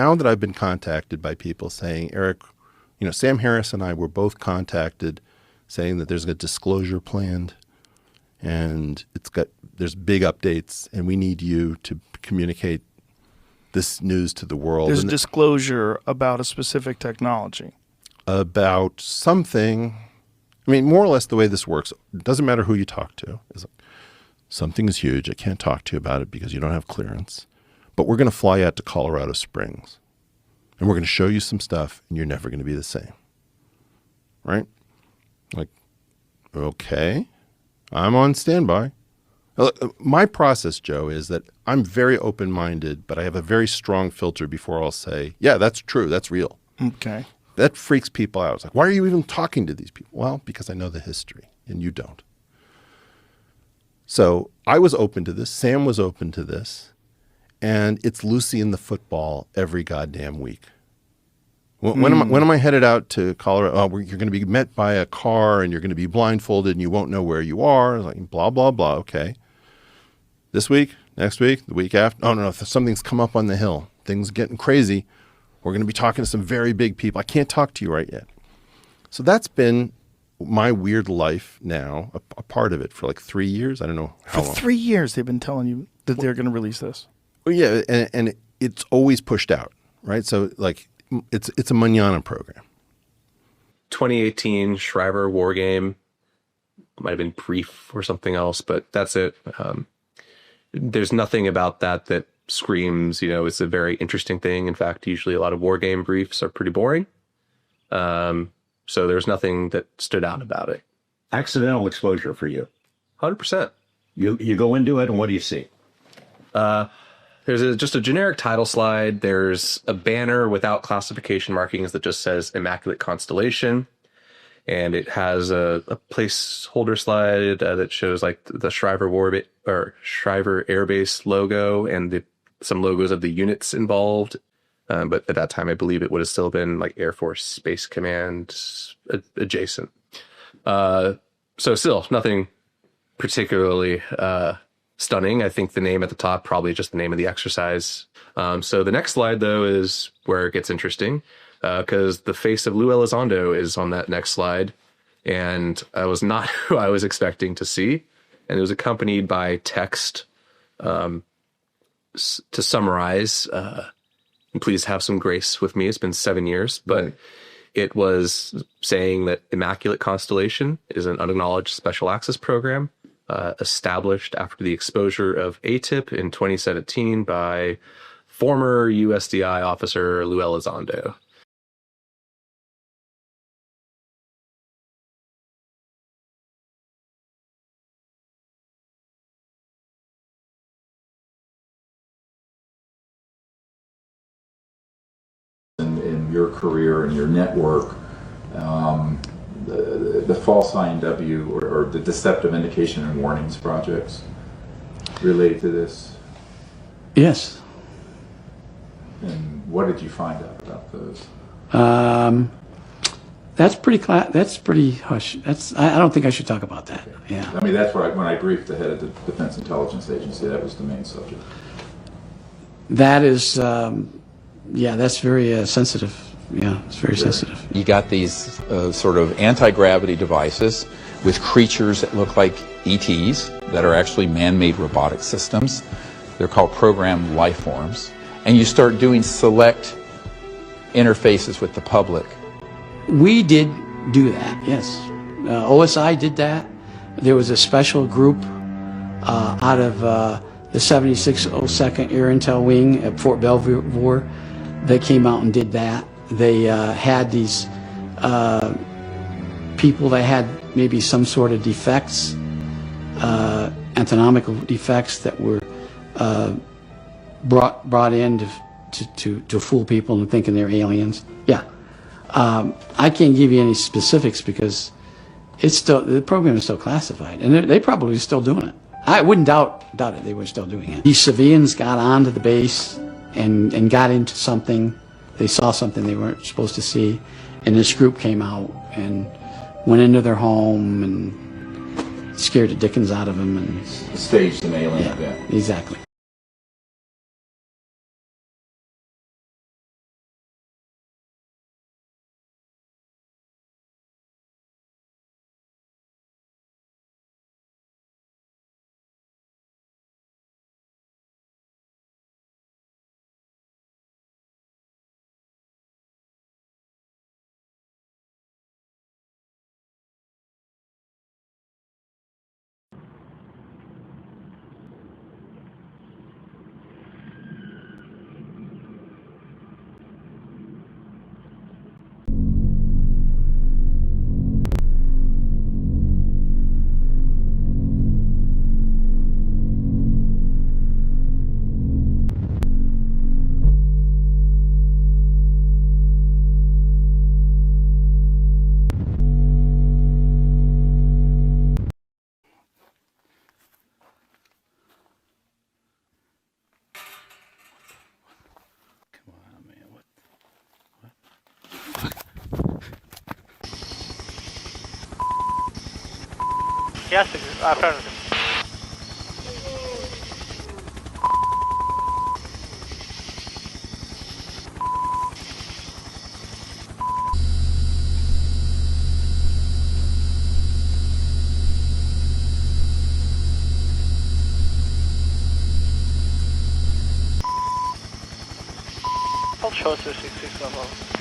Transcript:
Now that I've been contacted by people saying, Eric, Sam Harris and I were both contacted saying that there's a disclosure planned and there's big updates and we need you to communicate this news to the world. There's disclosure about a specific technology. About something. I mean, more or less the way this works, it doesn't matter who you talk to. Something is huge. I can't talk to you about it because you don't have clearance. But we're going to fly out to Colorado Springs and we're going to show you some stuff and you're never going to be the same. Right? Like, okay, I'm on standby. My process, Joe, is that I'm very open-minded, but I have a very strong filter before I'll say, yeah, that's true. That's real. Okay. That freaks people out. It's like, why are you even talking to these people? Well, because I know the history and you don't. So I was open to this. Sam was open to this. And it's Lucy in the football every goddamn week. When am I headed out to Colorado? Oh, you're going to be met by a car and you're going to be blindfolded and you won't know where you are. Like blah, blah, blah. Okay. This week, next week, the week after. Oh, no. If something's come up on the hill, things are getting crazy. We're going to be talking to some very big people. I can't talk to you right yet. So that's been my weird life now, a part of it for like 3 years. I don't know how long. For 3 years, they've been telling you that they're going to release this. Well, yeah, and it's always pushed out, right? So like it's a manana program. 2018 Shriver War Game. Might have been brief or something else, but that's it. There's nothing about that screams, it's a very interesting thing. In fact, usually a lot of war game briefs are pretty boring. So there's nothing that stood out about it. Accidental exposure for you. 100%. You go into it and what do you see? There's just a generic title slide. There's a banner without classification markings that just says Immaculate Constellation. And it has a placeholder slide that shows like the Shriver Air Base logo and some logos of the units involved. But at that time, I believe it would have still been like Air Force Space Command adjacent. So still nothing particularly stunning. I think the name at the top, probably just the name of the exercise. So the next slide, though, is where it gets interesting because the face of Lou Elizondo is on that next slide. And I was not who I was expecting to see. And it was accompanied by text to summarize. And please have some grace with me. It's been 7 years, but it was saying that Immaculate Constellation is an unacknowledged special access program established after the exposure of ATIP in 2017 by former USDI officer Lou Elizondo. In your career and your network, the false INW or the deceptive indication and warnings projects related to this? Yes. And what did you find out about those? That's pretty hush. I don't think I should talk about that. Okay. Yeah. I mean, that's where when I briefed the head of the Defense Intelligence Agency, that was the main subject. That is, that's very sensitive. Yeah, it's very sensitive. You got these sort of anti-gravity devices with creatures that look like ETs that are actually man-made robotic systems. They're called programmed life forms. And you start doing select interfaces with the public. We did do that, yes. OSI did that. There was a special group out of the 7602nd Air Intel Wing at Fort Belvoir. They came out and did that. They had these people that had maybe some sort of defects, anatomical defects that were brought in to fool people into thinking they're aliens. Yeah. I can't give you any specifics because the program is still classified, and they're probably still doing it. I wouldn't doubt it. They were still doing it. These civilians got onto the base and got into something. They saw something they weren't supposed to see, and this group came out and went into their home and scared the dickens out of them and staged an alien event. Exactly. Yes, affirmative. Hold show 661.